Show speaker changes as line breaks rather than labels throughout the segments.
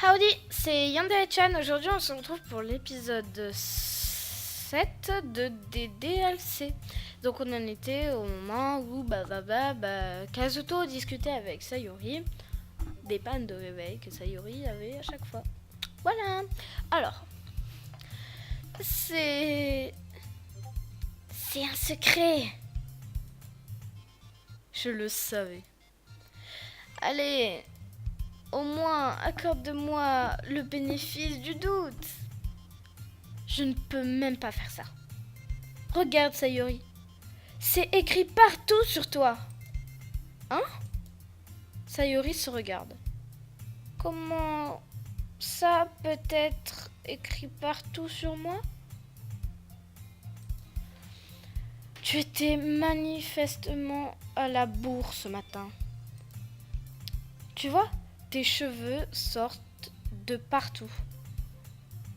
Howdy, c'est Yandere-chan. Aujourd'hui, on se retrouve pour l'épisode 7 de des DLC. Donc, on en était au moment où Kazuto discutait avec Sayori des pannes de réveil que Sayori avait à chaque fois. Voilà. Alors, c'est un secret. Je le savais. Allez, au moins, accorde-moi le bénéfice du doute. Je ne peux même pas faire ça. Regarde, Sayori. C'est écrit partout sur toi. Hein? Sayori se regarde. Comment ça peut être écrit partout sur moi? Tu étais manifestement à la bourre ce matin. Tu vois, tes cheveux sortent de partout.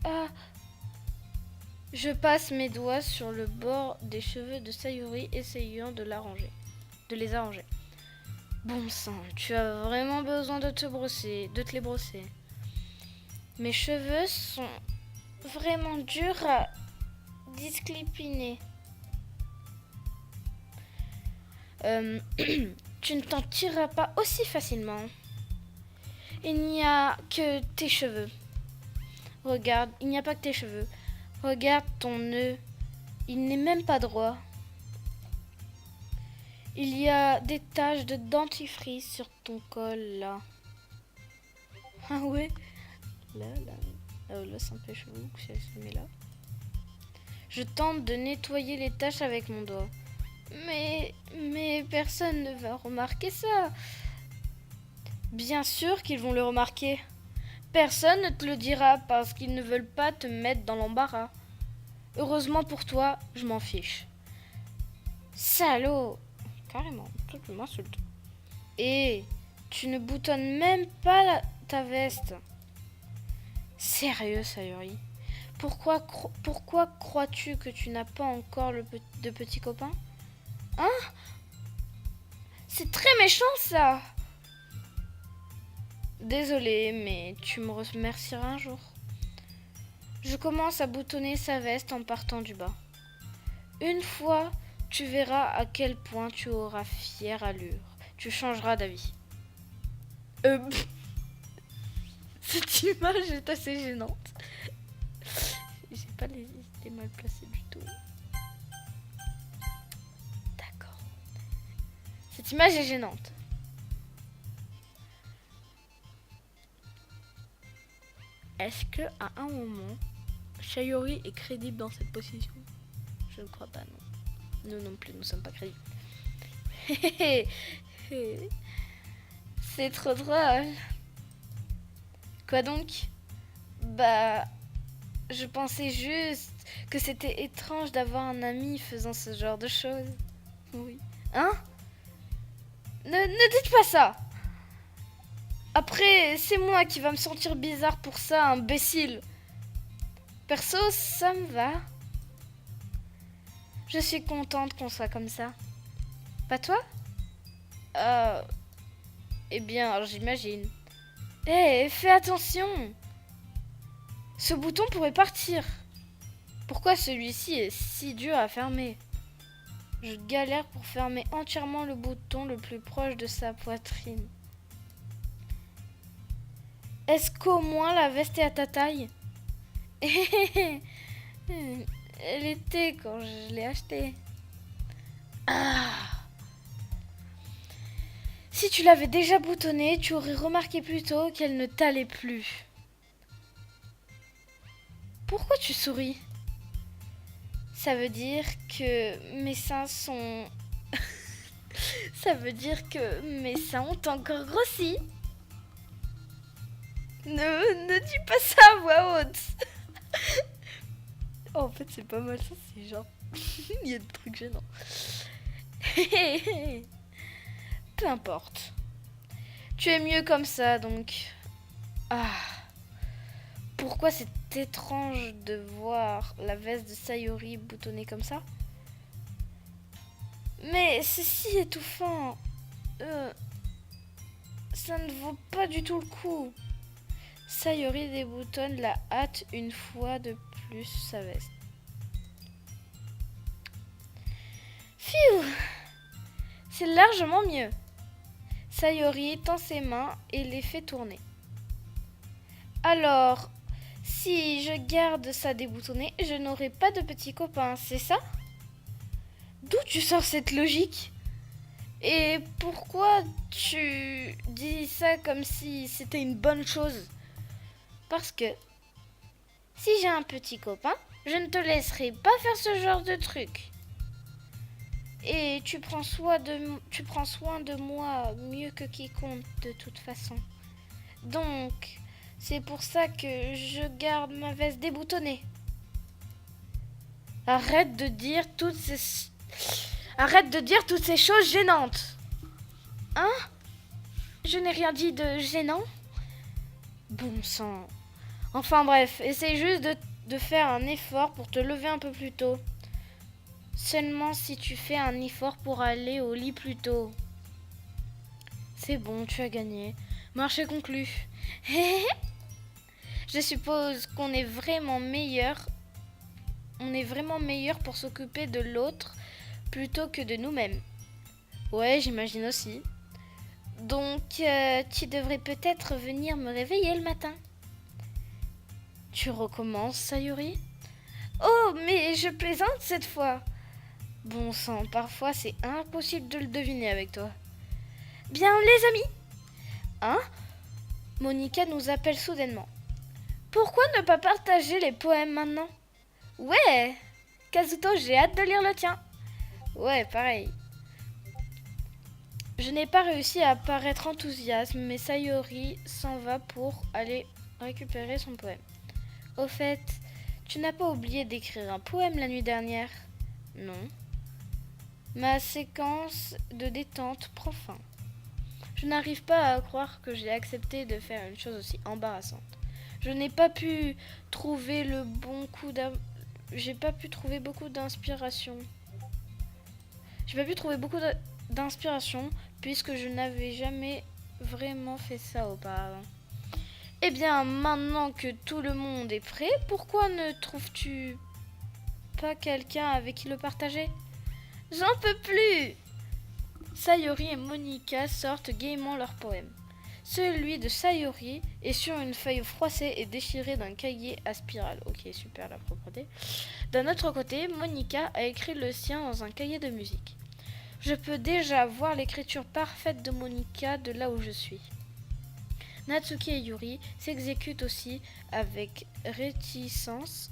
Ah, je passe mes doigts sur le bord des cheveux de Sayori, essayant de les arranger. Bon sang, tu as vraiment besoin de te les brosser. Mes cheveux sont vraiment durs à disclipiner. Tu ne t'en tireras pas aussi facilement. Il n'y a que tes cheveux. Regarde, il n'y a pas que tes cheveux. Regarde ton nœud. Il n'est même pas droit. Il y a des taches de dentifrice sur ton col, là. Ah ouais? Là. Là, c'est un peu chelou que ça se met là. Je tente de nettoyer les taches avec mon doigt. Mais personne ne va remarquer ça. Bien sûr qu'ils vont le remarquer. Personne ne te le dira parce qu'ils ne veulent pas te mettre dans l'embarras. Heureusement pour toi, je m'en fiche. Salaud! Carrément, toi tu m'insultes. Et tu ne boutonnes même pas ta veste. Sérieux, Sayori? Pourquoi crois-tu que tu n'as pas encore de petit copain? Hein? C'est très méchant ça! Désolée, mais tu me remercieras un jour. Je commence à boutonner sa veste en partant du bas. Une fois, tu verras à quel point tu auras fière allure. Tu changeras d'avis. Cette image est assez gênante. J'ai pas les idées mal placées du tout. D'accord. Cette image est gênante. Est-ce que à un moment, Sayori est crédible dans cette position? Je ne crois pas, non. Nous non plus, nous sommes pas crédibles. C'est trop drôle. Quoi donc? Bah, je pensais juste que c'était étrange d'avoir un ami faisant ce genre de choses. Oui. Hein? Ne dites pas ça! Après, c'est moi qui va me sentir bizarre pour ça, imbécile. Perso, ça me va. Je suis contente qu'on soit comme ça. Pas toi? Eh bien, j'imagine. Hé, fais attention! Ce bouton pourrait partir. Pourquoi celui-ci est si dur à fermer? Je galère pour fermer entièrement le bouton le plus proche de sa poitrine. Est-ce qu'au moins la veste est à ta taille? Elle était quand je l'ai achetée. Ah! Si tu l'avais déjà boutonnée, tu aurais remarqué plus tôt qu'elle ne t'allait plus. Pourquoi tu souris? Ça veut dire que mes seins sont... Ça veut dire que mes seins ont encore grossi. Ne dis pas ça à voix haute. Oh, en fait, c'est pas mal ça, c'est genre... Il y a des trucs gênants. Peu importe. Tu es mieux comme ça, donc... Ah... Pourquoi c'est étrange de voir la veste de Sayori boutonnée comme ça? Mais c'est si étouffant. Ça ne vaut pas du tout le coup. Sayori déboutonne la hâte une fois de plus sa veste. Pfiou! C'est largement mieux. Sayori tend ses mains et les fait tourner. Alors, si je garde ça déboutonné, je n'aurai pas de petits copains, c'est ça? D'où tu sors cette logique? Et pourquoi tu dis ça comme si c'était une bonne chose? Parce que si j'ai un petit copain, je ne te laisserai pas faire ce genre de truc. Et tu prends soin de moi mieux que quiconque de toute façon. Donc, c'est pour ça que je garde ma veste déboutonnée. Arrête de dire toutes ces choses gênantes. Hein? Je n'ai rien dit de gênant. Bon sang. Enfin bref, essaye juste de faire un effort pour te lever un peu plus tôt. Seulement si tu fais un effort pour aller au lit plus tôt. C'est bon, tu as gagné. Marché conclu. Je suppose qu'on est vraiment meilleur. On est vraiment meilleur pour s'occuper de l'autre plutôt que de nous-mêmes. Ouais, j'imagine aussi. Donc, tu devrais peut-être venir me réveiller le matin. Tu recommences, Sayori? Oh, mais je plaisante cette fois. Bon sang, parfois c'est impossible de le deviner avec toi. Bien, les amis. Hein? Monika nous appelle soudainement. Pourquoi ne pas partager les poèmes maintenant? Ouais! Kazuto, j'ai hâte de lire le tien. Ouais, pareil. Je n'ai pas réussi à paraître enthousiaste, mais Sayori s'en va pour aller récupérer son poème. Au fait, tu n'as pas oublié d'écrire un poème la nuit dernière? Non. Ma séquence de détente prend fin. Je n'arrive pas à croire que j'ai accepté de faire une chose aussi embarrassante. Je n'ai pas pu trouver J'ai pas pu trouver beaucoup d'inspiration. Puisque je n'avais jamais vraiment fait ça auparavant. Eh bien, maintenant que tout le monde est prêt, pourquoi ne trouves-tu pas quelqu'un avec qui le partager? J'en peux plus! Sayori et Monika sortent gaiement leur poème. Celui de Sayori est sur une feuille froissée et déchirée d'un cahier à spirale. Ok, super la propreté. D'un autre côté, Monika a écrit le sien dans un cahier de musique. Je peux déjà voir l'écriture parfaite de Monika de là où je suis. Natsuki et Yuri s'exécutent aussi avec réticence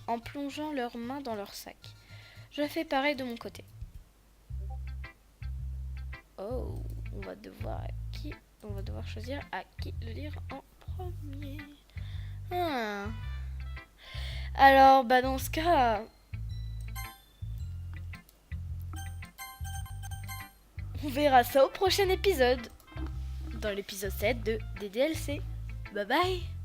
en plongeant leurs mains dans leur sac. Je fais pareil de mon côté. Oh, on va devoir choisir à qui le lire en premier. Alors, dans ce cas, on verra ça au prochain épisode. Dans l'épisode 7 de DDLC. Bye bye!